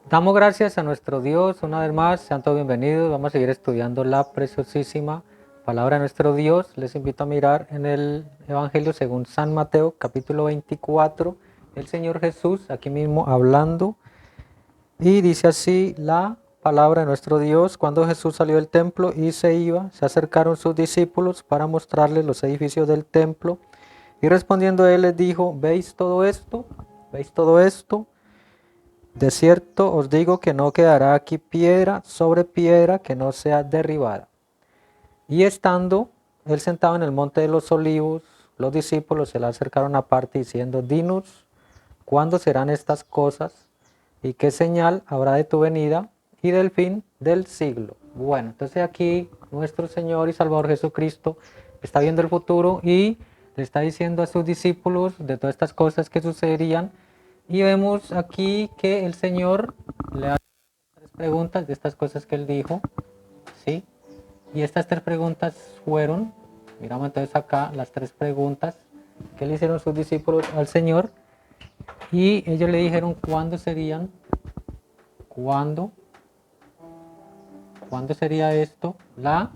Damos gracias a nuestro Dios una vez más, sean todos bienvenidos, vamos a seguir estudiando la preciosísima palabra de nuestro Dios. Les invito a mirar en el Evangelio según San Mateo, capítulo 24, el Señor Jesús aquí mismo hablando, y dice así la palabra de nuestro Dios: cuando Jesús salió del templo y se iba, se acercaron sus discípulos para mostrarles los edificios del templo, y respondiendo él les dijo: ¿veis todo esto? ¿Veis todo esto? De cierto os digo que no quedará aquí piedra sobre piedra que no sea derribada. Y estando él sentado en el monte de los olivos, los discípulos se le acercaron aparte diciendo: dinos, ¿cuándo serán estas cosas? ¿Y qué señal habrá de tu venida y del fin del siglo? Bueno, entonces aquí nuestro Señor y Salvador Jesucristo está viendo el futuro y le está diciendo a sus discípulos de todas estas cosas que sucederían. Y vemos aquí que el Señor le hace tres preguntas de estas cosas que él dijo, ¿sí? Y estas tres preguntas fueron, miramos entonces acá las tres preguntas que le hicieron sus discípulos al Señor, y ellos le dijeron cuándo serían, cuándo, cuándo sería esto,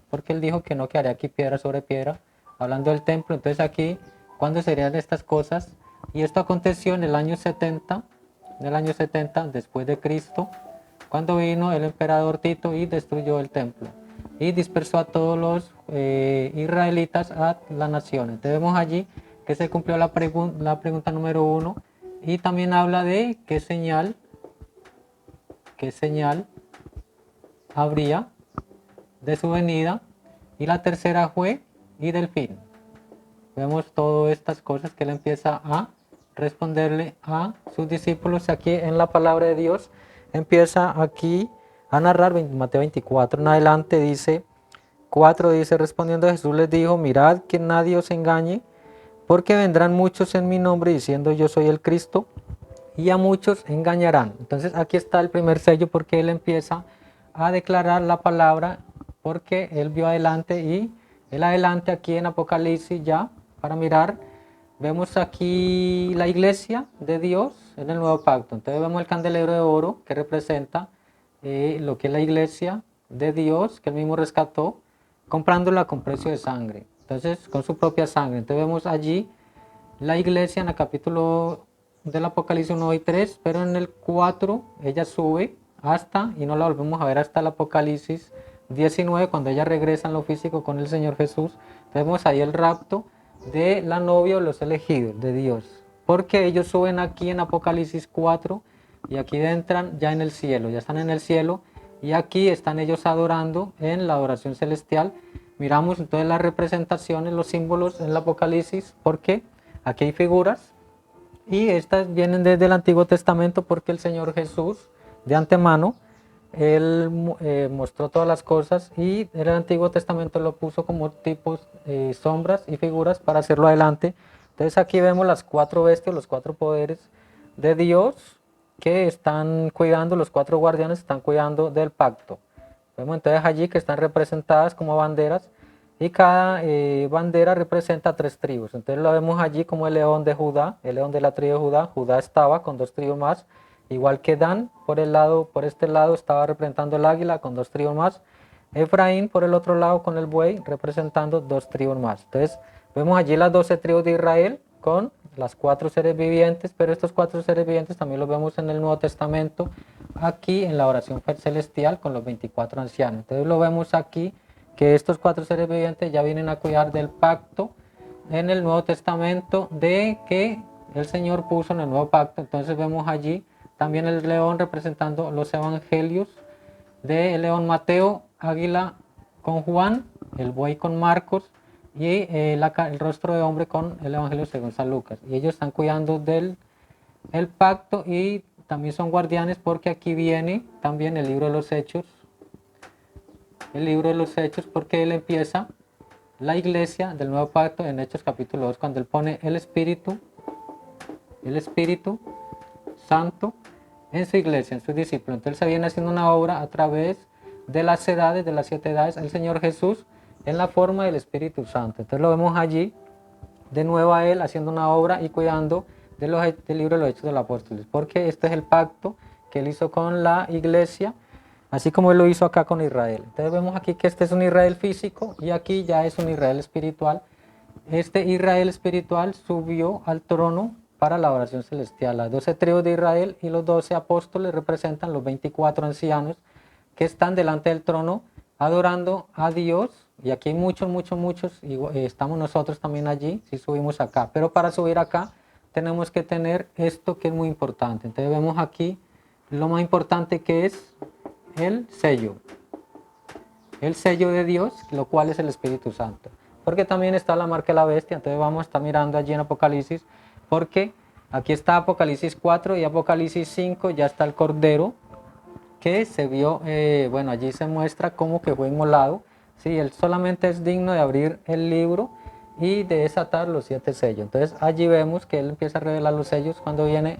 porque él dijo que no quedaría aquí piedra sobre piedra, hablando del templo. Entonces aquí, ¿cuándo serían estas cosas? Y esto aconteció en el año 70, después de Cristo, cuando vino el emperador Tito y destruyó el templo y dispersó a todos los israelitas a la nación. Entonces vemos allí que se cumplió la pregunta número 1, y también habla de qué señal habría de su venida, y la tercera fue y del fin. Vemos todas estas cosas que él empieza a responderle a sus discípulos aquí en la palabra de Dios. Empieza aquí a narrar Mateo 24 en adelante, dice 4, dice: respondiendo Jesús les dijo: mirad que nadie os engañe, porque vendrán muchos en mi nombre diciendo yo soy el Cristo, y a muchos engañarán. Entonces aquí está el primer sello, porque él empieza a declarar la palabra, porque él vio adelante, y él adelante aquí en Apocalipsis ya, para mirar, vemos aquí la iglesia de Dios en el nuevo pacto. Entonces vemos el candelero de oro que representa lo que es la iglesia de Dios, que él mismo rescató, comprándola con precio de sangre. Entonces, con su propia sangre. Entonces vemos allí la iglesia en el capítulo del Apocalipsis 1 y 3, pero en el 4 ella sube hasta, y no la volvemos a ver hasta el Apocalipsis 19, cuando ella regresa en lo físico con el Señor Jesús. Vemos ahí el rapto de la novia o los elegidos de Dios, porque ellos suben aquí en Apocalipsis 4 y aquí entran ya en el cielo, ya están en el cielo, y aquí están ellos adorando en la adoración celestial. Miramos entonces las representaciones, los símbolos en el Apocalipsis, porque aquí hay figuras, y estas vienen desde el Antiguo Testamento, porque el Señor Jesús de antemano él mostró todas las cosas, y en el Antiguo Testamento lo puso como tipos, sombras y figuras para hacerlo adelante. Entonces aquí vemos las cuatro bestias, los cuatro poderes de Dios que están cuidando, los cuatro guardianes están cuidando del pacto. Vemos entonces allí que están representadas como banderas, y cada bandera representa tres tribus. Entonces lo vemos allí como el león de Judá, el león de la tribu de Judá. Judá estaba con dos tribus más, igual que Dan por este lado estaba representando el águila con dos tribus más. Efraín por el otro lado con el buey, representando dos tribus más. Entonces vemos allí las 12 tribus de Israel con las cuatro seres vivientes, pero estos cuatro seres vivientes también los vemos en el Nuevo Testamento, aquí en la oración celestial con los 24 ancianos. Entonces lo vemos aquí que estos cuatro seres vivientes ya vienen a cuidar del pacto en el Nuevo Testamento de que el Señor puso en el nuevo pacto. Entonces vemos allí también el león representando los evangelios, de el león Mateo, águila con Juan, el buey con Marcos, y el rostro de hombre con el evangelio según San Lucas. Y ellos están cuidando del el pacto, y también son guardianes, porque aquí viene también el libro de los Hechos, porque él empieza la iglesia del nuevo pacto en Hechos capítulo 2, cuando él pone el Espíritu Santo en su iglesia, en sus discípulos. Entonces se viene haciendo una obra a través de las edades, de las 7 edades, el Señor Jesús en la forma del Espíritu Santo. Entonces lo vemos allí de nuevo a él haciendo una obra y cuidando del libro de los Hechos de los Apóstoles, porque este es el pacto que Él hizo con la iglesia, así como Él lo hizo acá con Israel. Entonces vemos aquí que este es un Israel físico y aquí ya es un Israel espiritual. Este Israel espiritual subió al trono para la oración celestial. Las 12 tribus de Israel y los 12 apóstoles representan los 24 ancianos que están delante del trono adorando a Dios. Y aquí hay muchos, y estamos nosotros también allí, si subimos acá. Pero para subir acá tenemos que tener esto que es muy importante. Entonces vemos aquí lo más importante que es el sello de Dios, lo cual es el Espíritu Santo. Porque también está la marca de la bestia, entonces vamos a estar mirando allí en Apocalipsis, porque aquí está Apocalipsis 4 y Apocalipsis 5, ya está el Cordero, que se vio, bueno, allí se muestra cómo que fue inmolado. Sí, él solamente es digno de abrir el libro y de desatar los 7 sellos. Entonces allí vemos que él empieza a revelar los sellos cuando viene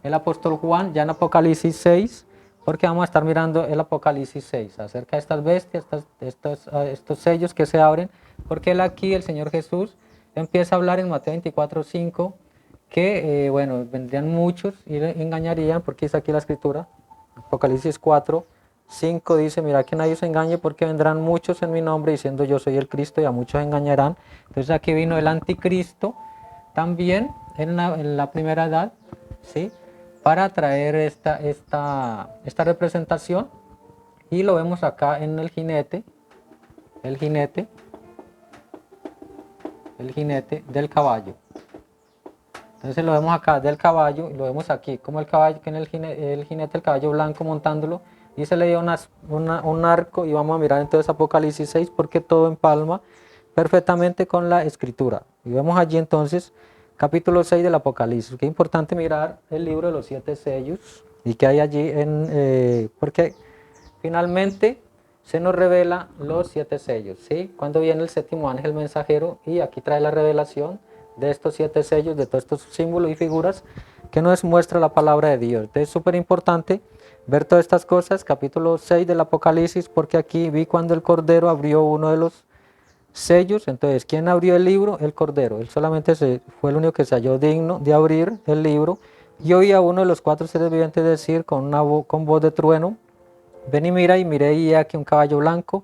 el apóstol Juan, ya en Apocalipsis 6, porque vamos a estar mirando el Apocalipsis 6, acerca de estas bestias, estos sellos que se abren, porque él aquí, el Señor Jesús, empieza a hablar en Mateo 24:5, que, bueno, vendrían muchos y le engañarían, porque dice aquí la escritura, Apocalipsis 4:5 dice, mira que nadie se engañe porque vendrán muchos en mi nombre diciendo yo soy el Cristo y a muchos engañarán. Entonces aquí vino el anticristo también en la primera edad, ¿sí?, para traer esta representación, y lo vemos acá en el jinete del caballo. Entonces lo vemos acá del caballo y lo vemos aquí como el caballo, que en el jinete del caballo blanco montándolo, y se le dio un arco, y vamos a mirar entonces Apocalipsis 6 porque todo empalma perfectamente con la escritura. Y vemos allí entonces capítulo 6 del Apocalipsis. Qué importante mirar el libro de los 7 sellos y que hay allí, porque finalmente se nos revela los 7 sellos, ¿sí? Cuando viene el séptimo ángel mensajero y aquí trae la revelación de estos 7 sellos, de todos estos símbolos y figuras que nos muestra la palabra de Dios. Entonces es súper importante ver todas estas cosas, capítulo 6 del Apocalipsis, porque aquí vi cuando el Cordero abrió uno de los sellos. Entonces, ¿quién abrió el libro? El Cordero. Él solamente fue el único que se halló digno de abrir el libro. Y oí a uno de los 4 seres vivientes decir con voz de trueno, ven y mira, y miré y he aquí un caballo blanco,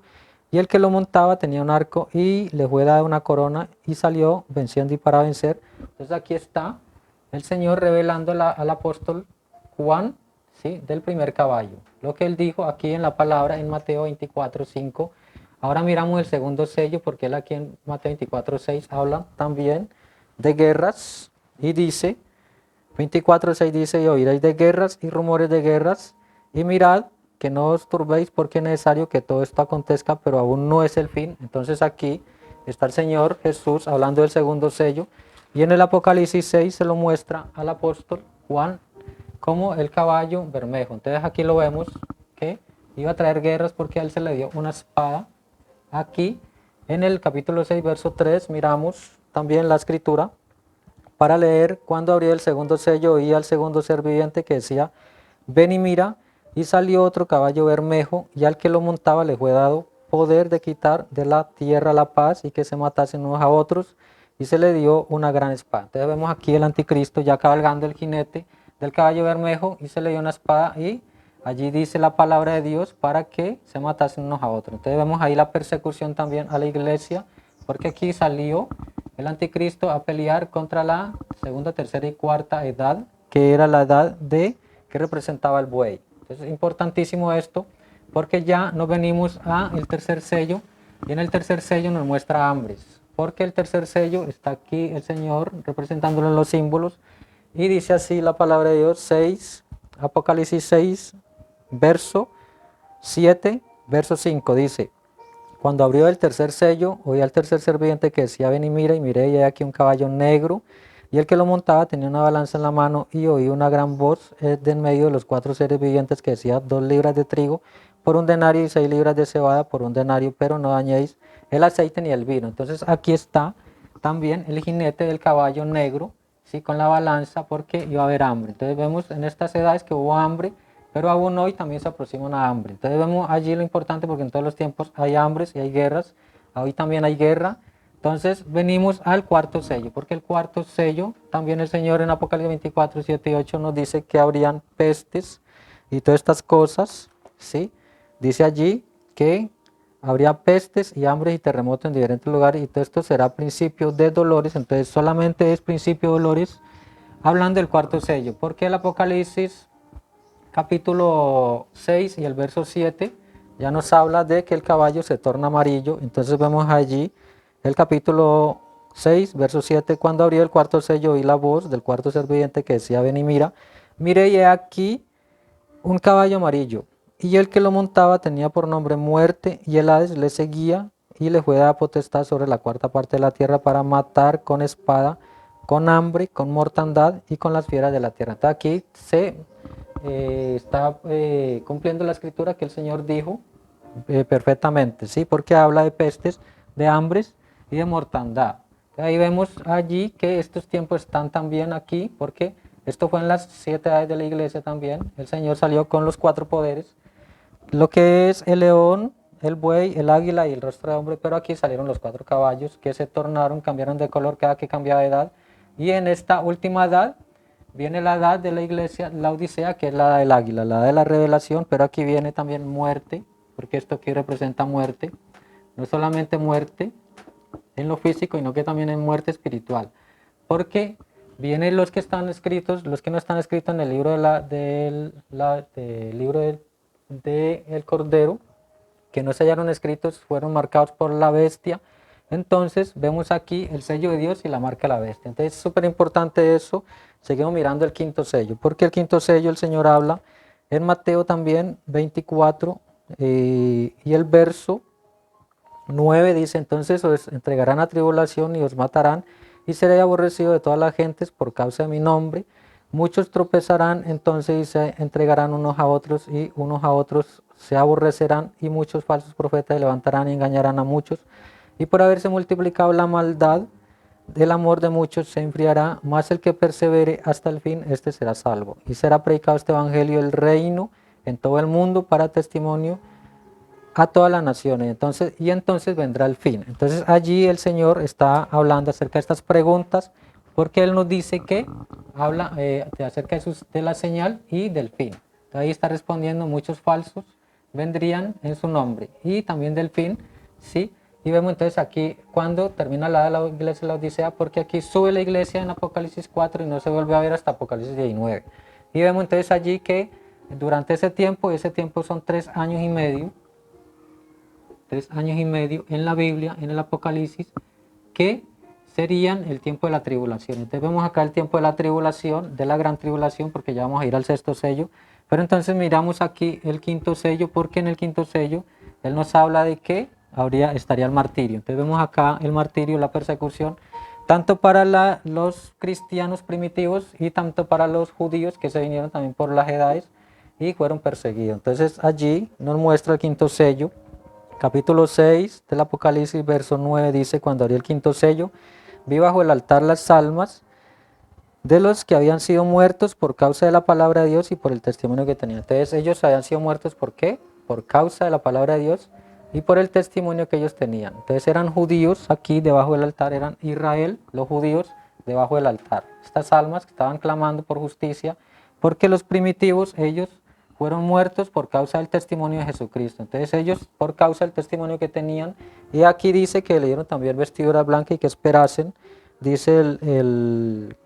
y el que lo montaba tenía un arco y le fue dada una corona y salió venciendo y para vencer. Entonces aquí está el Señor revelando al apóstol Juan, ¿sí?, del primer caballo. Lo que él dijo aquí en la palabra en Mateo 24:5. Ahora miramos el segundo sello, porque él aquí en Mateo 24:6 habla también de guerras y dice, 24:6 dice, y oiréis de guerras y rumores de guerras, y mirad que no os turbéis porque es necesario que todo esto acontezca, pero aún no es el fin. Entonces aquí está el Señor Jesús hablando del segundo sello, y en el Apocalipsis 6 se lo muestra al apóstol Juan como el caballo bermejo. Entonces aquí lo vemos que iba a traer guerras porque a él se le dio una espada. Aquí en el capítulo 6 verso 3 miramos también la escritura para leer, cuando abrió el segundo sello oí al segundo ser viviente que decía, ven y mira, y salió otro caballo bermejo, y al que lo montaba le fue dado poder de quitar de la tierra la paz y que se matasen unos a otros, y se le dio una gran espada. Entonces vemos aquí el anticristo ya cabalgando el jinete del caballo bermejo, y se le dio una espada, y allí dice la palabra de Dios para que se matasen unos a otros. Entonces vemos ahí la persecución también a la iglesia, porque aquí salió el anticristo a pelear contra la segunda, tercera y cuarta edad, que era la edad que representaba el buey. Entonces es importantísimo esto, porque ya nos venimos al tercer sello, y en el tercer sello nos muestra hambres, porque el tercer sello está aquí el Señor representándolo en los símbolos, y dice así la palabra de Dios, Apocalipsis 6, verso 7, verso 5, dice, cuando abrió el tercer sello, oí al tercer ser viviente que decía, ven y mira, y miré, y he aquí un caballo negro, y el que lo montaba tenía una balanza en la mano, y oí una gran voz de en medio de los 4 seres vivientes que decía, 2 libras de trigo por un denario y 6 libras de cebada por un denario, pero no dañéis el aceite ni el vino. Entonces aquí está también el jinete del caballo negro, ¿sí?, con la balanza, porque iba a haber hambre. Entonces vemos en estas edades que hubo hambre, pero aún hoy también se aproxima una hambre. Entonces vemos allí lo importante, porque en todos los tiempos hay hambres y hay guerras, hoy también hay guerra. Entonces venimos al cuarto sello, porque el cuarto sello, también el Señor en Apocalipsis 24, 7 y 8 nos dice que habrían pestes y todas estas cosas, ¿sí? Dice allí que habría pestes y hambres y terremotos en diferentes lugares y todo esto será principio de dolores, entonces solamente es principio de dolores hablando del cuarto sello, porque el Apocalipsis capítulo 6 y el verso 7 ya nos habla de que el caballo se torna amarillo, entonces vemos allí el capítulo 6, verso 7, cuando abrió el cuarto sello oí la voz del cuarto ser viviente que decía, ven y mira, mire y he aquí un caballo amarillo, y el que lo montaba tenía por nombre muerte, y el Hades le seguía, y le fue dada potestad sobre la cuarta parte de la tierra para matar con espada, con hambre, con mortandad y con las fieras de la tierra. Entonces aquí se está cumpliendo la escritura que el Señor dijo perfectamente, ¿sí? Porque habla de pestes, de hambres y de mortandad. Ahí vemos allí que estos tiempos están también aquí, porque esto fue en las 7 edades de la iglesia también. El Señor salió con los 4 poderes, lo que es el león, el buey, el águila y el rostro de hombre, pero aquí salieron los 4 caballos que se tornaron, cambiaron de color cada que cambiaba de edad. Y en esta última edad viene la edad de la iglesia, la Odisea, que es la edad del águila, la edad de la revelación, pero aquí viene también muerte, porque esto aquí representa muerte, no solamente muerte en lo físico, sino que también en muerte espiritual, porque vienen los que están escritos, los que no están escritos en el libro del libro del Cordero, que no se hallaron escritos, fueron marcados por la bestia. Entonces vemos aquí el sello de Dios y la marca de la bestia. Entonces es súper importante eso. Seguimos mirando el quinto sello, porque el quinto sello el Señor habla en Mateo también 24 y el verso 9 dice, entonces os entregarán a tribulación y os matarán y seréis aborrecidos de todas las gentes por causa de mi nombre. Muchos tropezarán entonces y se entregarán unos a otros y unos a otros se aborrecerán y muchos falsos profetas levantarán y engañarán a muchos. Y por haberse multiplicado la maldad, el amor de muchos se enfriará, mas el que persevere hasta el fin, este será salvo. Y será predicado este evangelio del reino en todo el mundo para testimonio a todas las naciones. Entonces vendrá el fin. Entonces allí el Señor está hablando acerca de estas preguntas, porque Él nos dice que habla acerca de la señal y del fin. Entonces, ahí está respondiendo, muchos falsos vendrían en su nombre, y también del fin, ¿sí? Y vemos entonces aquí cuando termina la iglesia de la Odisea, porque aquí sube la iglesia en Apocalipsis 4 y no se vuelve a ver hasta Apocalipsis 19. Y vemos entonces allí que durante ese tiempo son 3 años y medio, 3 años y medio en la Biblia, en el Apocalipsis, que serían el tiempo de la tribulación. Entonces vemos acá el tiempo de la tribulación, de la gran tribulación, porque ya vamos a ir al sexto sello. Pero entonces miramos aquí el quinto sello, porque en el quinto sello Él nos habla de que estaría el martirio. Entonces vemos acá el martirio, la persecución, tanto para los cristianos primitivos y tanto para los judíos que se vinieron también por las edades y fueron perseguidos. Entonces allí nos muestra el quinto sello. Capítulo 6 del Apocalipsis, verso 9 dice, cuando abrió el quinto sello, vi bajo el altar las almas de los que habían sido muertos por causa de la palabra de Dios y por el testimonio que tenían. Entonces ellos habían sido muertos, ¿por qué? Por causa de la palabra de Dios y por el testimonio que ellos tenían. Entonces eran judíos aquí debajo del altar, eran Israel, los judíos debajo del altar. Estas almas que estaban clamando por justicia, porque los primitivos, ellos fueron muertos por causa del testimonio de Jesucristo. Entonces ellos, por causa del testimonio que tenían, y aquí dice que le dieron también vestidura blanca y que esperasen, dice el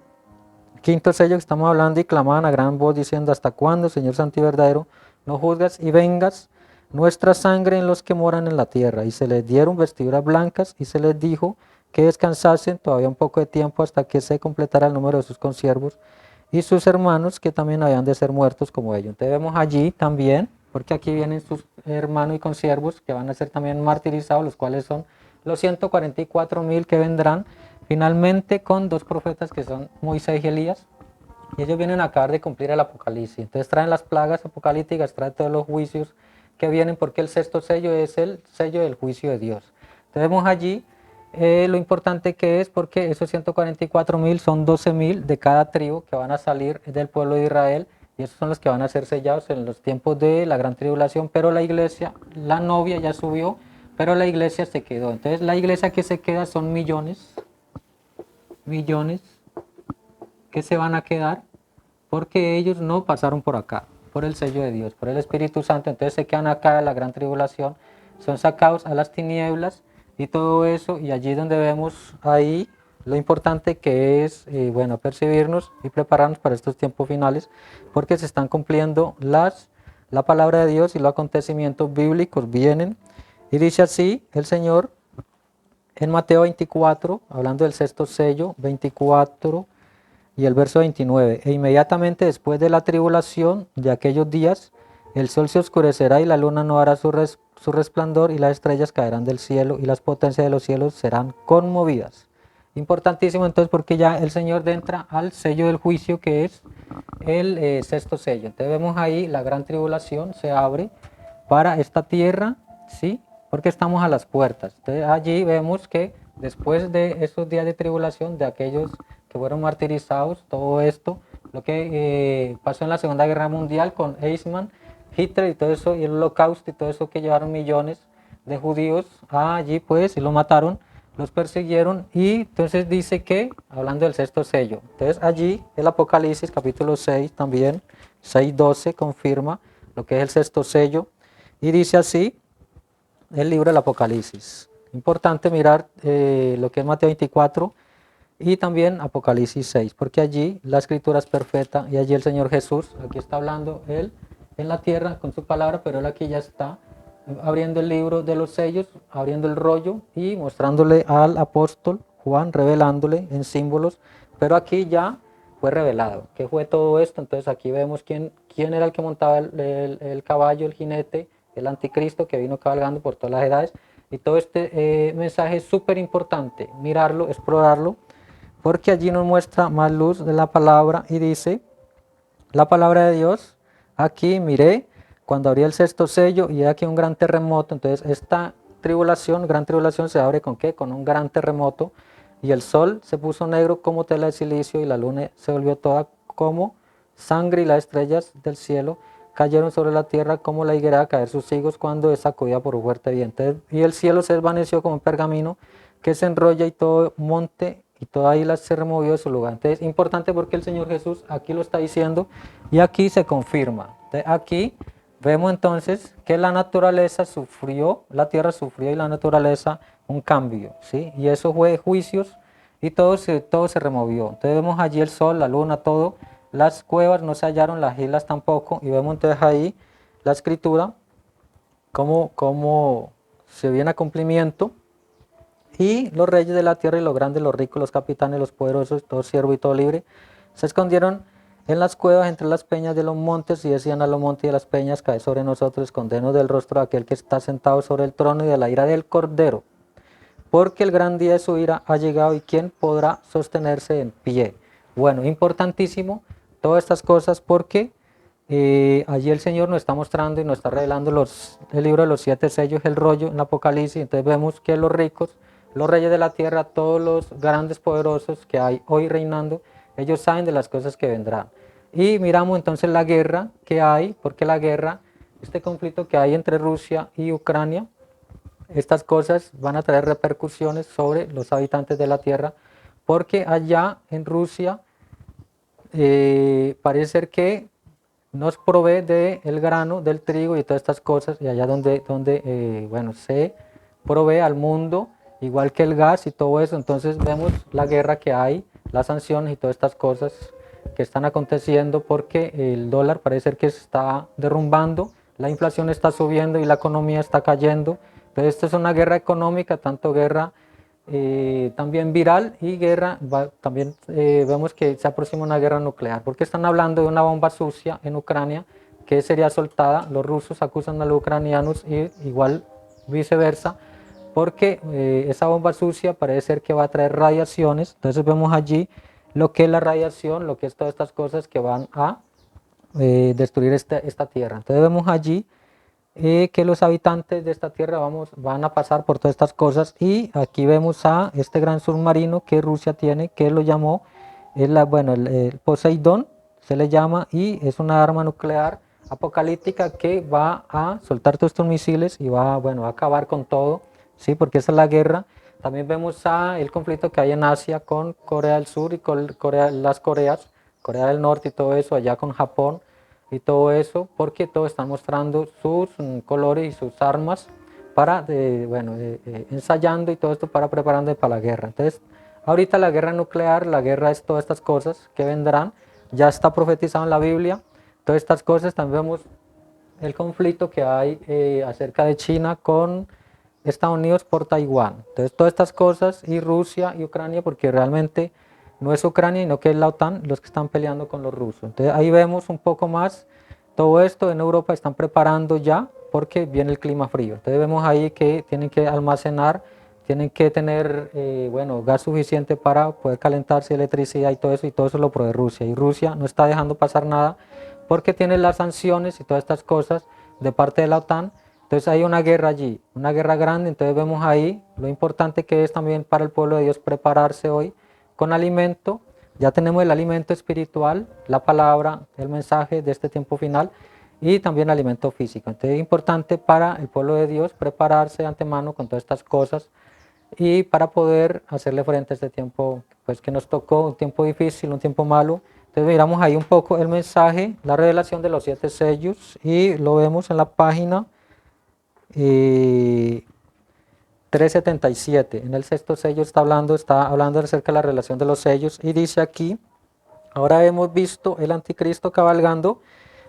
quinto sello que estamos hablando, y clamaban a gran voz diciendo, ¿hasta cuándo, Señor Santo y verdadero, no juzgas y vengas nuestra sangre en los que moran en la tierra? Y se les dieron vestiduras blancas y se les dijo que descansasen todavía un poco de tiempo hasta que se completara el número de sus consiervos y sus hermanos que también habían de ser muertos como ellos. Entonces vemos allí también, porque aquí vienen sus hermanos y consiervos que van a ser también martirizados, los cuales son los 144.000 que vendrán finalmente con 2 profetas que son Moisés y Elías, y ellos vienen a acabar de cumplir el Apocalipsis. Entonces traen las plagas apocalípticas, traen todos los juicios que vienen, porque el sexto sello es el sello del juicio de Dios. Entonces vemos allí lo importante que es, porque esos 144.000 son 12.000 de cada tribu que van a salir del pueblo de Israel, y esos son los que van a ser sellados en los tiempos de la gran tribulación. Pero la iglesia, la novia ya subió, pero la iglesia se quedó. Entonces la iglesia que se queda son millones que se van a quedar, porque ellos no pasaron por acá. por el sello de Dios, por el Espíritu Santo. Entonces se quedan acá en la gran tribulación, son sacados a las tinieblas y todo eso, y allí donde vemos ahí lo importante que es, bueno, percibirnos y prepararnos para estos tiempos finales, porque se están cumpliendo la palabra de Dios y los acontecimientos bíblicos vienen. Y dice así el Señor en Mateo 24, hablando del sexto sello, 24 y el verso 29. E inmediatamente después de la tribulación de aquellos días, el sol se oscurecerá y la luna no hará su resplandor y las estrellas caerán del cielo y las potencias de los cielos serán conmovidas. Importantísimo entonces porque ya el Señor entra al sello del juicio que es el sexto sello. Entonces vemos ahí la gran tribulación se abre para esta tierra, ¿sí? Porque estamos a las puertas. Entonces allí vemos que después de esos días de tribulación, de aquellos que fueron martirizados, todo esto, lo que pasó en la Segunda Guerra Mundial con Eichmann, Hitler y todo eso, y el Holocausto y todo eso que llevaron millones de judíos allí pues y lo mataron, los persiguieron y entonces dice que, hablando del sexto sello, entonces allí el Apocalipsis capítulo 6 también, 6:12 confirma lo que es el sexto sello y dice así el libro del Apocalipsis. Importante mirar lo que es Mateo 24 y también Apocalipsis 6, porque allí la escritura es perfecta y allí el Señor Jesús, aquí está hablando Él en la tierra con su palabra, pero Él aquí ya está abriendo el libro de los sellos, abriendo el rollo y mostrándole al apóstol Juan, revelándole en símbolos, pero aquí ya fue revelado. ¿Qué fue todo esto? Entonces aquí vemos quién era el que montaba el caballo, el jinete, el anticristo que vino cabalgando por todas las edades. Y todo este mensaje es súper importante, mirarlo, explorarlo, porque allí nos muestra más luz de la palabra y dice, la palabra de Dios, aquí miré cuando abrí el sexto sello y aquí un gran terremoto. Entonces esta tribulación, gran tribulación se abre con ¿qué? Con un gran terremoto y el sol se puso negro como tela de silicio y la luna se volvió toda como sangre y las estrellas del cielo cayeron sobre la tierra como la higuera a caer sus higos cuando es sacudida por un fuerte viento. Y el cielo se desvaneció como un pergamino que se enrolla y todo monte y toda isla se removió de su lugar. Entonces, importante porque el Señor Jesús aquí lo está diciendo y aquí se confirma. Entonces, aquí vemos entonces que la naturaleza sufrió, la tierra sufrió y la naturaleza un cambio, ¿sí? Y eso fue juicios y todo se removió. Entonces vemos allí el sol, la luna, todo, las cuevas no se hallaron, las islas tampoco, y vemos entonces ahí la escritura, cómo se viene a cumplimiento. Y los reyes de la tierra y los grandes, los ricos, los capitanes, los poderosos, todo siervo y todo libre, se escondieron en las cuevas entre las peñas de los montes y decían a los montes y a las peñas, cae sobre nosotros, escondenos del rostro de aquel que está sentado sobre el trono y de la ira del Cordero, porque el gran día de su ira ha llegado y quién podrá sostenerse en pie. Bueno, importantísimo todas estas cosas porque allí el Señor nos está mostrando y nos está revelando el libro de los 7 sellos, el rollo en Apocalipsis. Entonces vemos que los ricos, los reyes de la tierra, todos los grandes poderosos que hay hoy reinando, ellos saben de las cosas que vendrán. Y miramos entonces la guerra que hay, porque la guerra, este conflicto que hay entre Rusia y Ucrania, estas cosas van a traer repercusiones sobre los habitantes de la tierra, porque allá en Rusia parece ser que nos provee del grano, del trigo y todas estas cosas, y allá donde bueno, se provee al mundo, igual que el gas y todo eso. Entonces vemos la guerra que hay, las sanciones y todas estas cosas que están aconteciendo porque el dólar parece ser que se está derrumbando, la inflación está subiendo y la economía está cayendo. Entonces esto es una guerra económica, tanto guerra también viral y guerra, también vemos que se aproxima una guerra nuclear, porque están hablando de una bomba sucia en Ucrania que sería soltada, los rusos acusan a los ucranianos y igual viceversa, porque esa bomba sucia parece ser que va a traer radiaciones. Entonces vemos allí lo que es la radiación, lo que es todas estas cosas que van a destruir esta tierra. Entonces vemos allí que los habitantes de esta tierra van a pasar por todas estas cosas, y aquí vemos a este gran submarino que Rusia tiene, que lo llamó, bueno, el Poseidón se le llama, y es una arma nuclear apocalíptica que va a soltar todos estos misiles y bueno, va a acabar con todo, ¿sí? Porque esa es la guerra. También vemos el conflicto que hay en Asia con Corea del Sur y con las Coreas, Corea del Norte y todo eso, allá con Japón. y todo eso, porque todos están mostrando sus colores y sus armas para, ensayando y todo esto para preparando para la guerra. Entonces, ahorita la guerra nuclear, la guerra es todas estas cosas que vendrán, ya está profetizado en la Biblia, todas estas cosas. También vemos el conflicto que hay acerca de China con Estados Unidos por Taiwán. Entonces, todas estas cosas, y Rusia y Ucrania, porque realmente no es Ucrania, sino que es la OTAN los que están peleando con los rusos. Entonces, ahí vemos un poco más todo esto. En Europa están preparando ya porque viene el clima frío. Entonces, vemos ahí que tienen que almacenar, tienen que tener gas suficiente para poder calentarse, electricidad y todo eso lo provee Rusia. Y Rusia no está dejando pasar nada porque tiene las sanciones y todas estas cosas de parte de la OTAN. Entonces hay una guerra allí, una guerra grande. Entonces vemos ahí lo importante que es también para el pueblo de Dios prepararse hoy con alimento. Ya tenemos el alimento espiritual, la palabra, el mensaje de este tiempo final, y también alimento físico. Entonces es importante para el pueblo de Dios prepararse de antemano con todas estas cosas y para poder hacerle frente a este tiempo pues, que nos tocó, un tiempo difícil, un tiempo malo. Entonces miramos ahí un poco el mensaje, la revelación de los 7 sellos, y lo vemos en la página 377. En el sexto sello está hablando acerca de la relación de los sellos, y dice aquí: ahora hemos visto el anticristo cabalgando,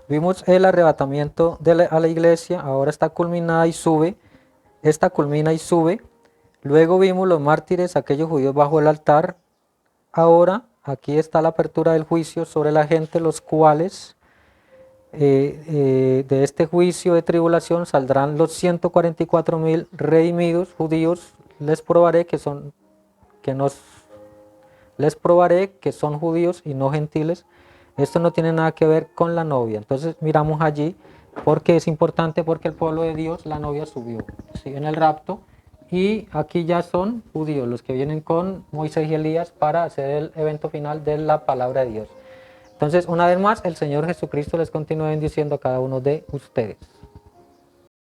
vimos el arrebatamiento a la iglesia, ahora está culminada y sube, esta culmina y sube. Luego vimos los mártires, aquellos judíos bajo el altar. Ahora aquí está la apertura del juicio sobre la gente, los cuales de este juicio de tribulación saldrán los 144.000 redimidos judíos. Les probaré que son judíos y no gentiles. Esto no tiene nada que ver con la novia. Entonces miramos allí porque es importante, porque el pueblo de Dios, la novia subió, ¿sí?, en el rapto. Y aquí ya son judíos los que vienen con Moisés y Elías para hacer el evento final de la palabra de Dios. Entonces, una vez más, el Señor Jesucristo les continúa bendiciendo a cada uno de ustedes.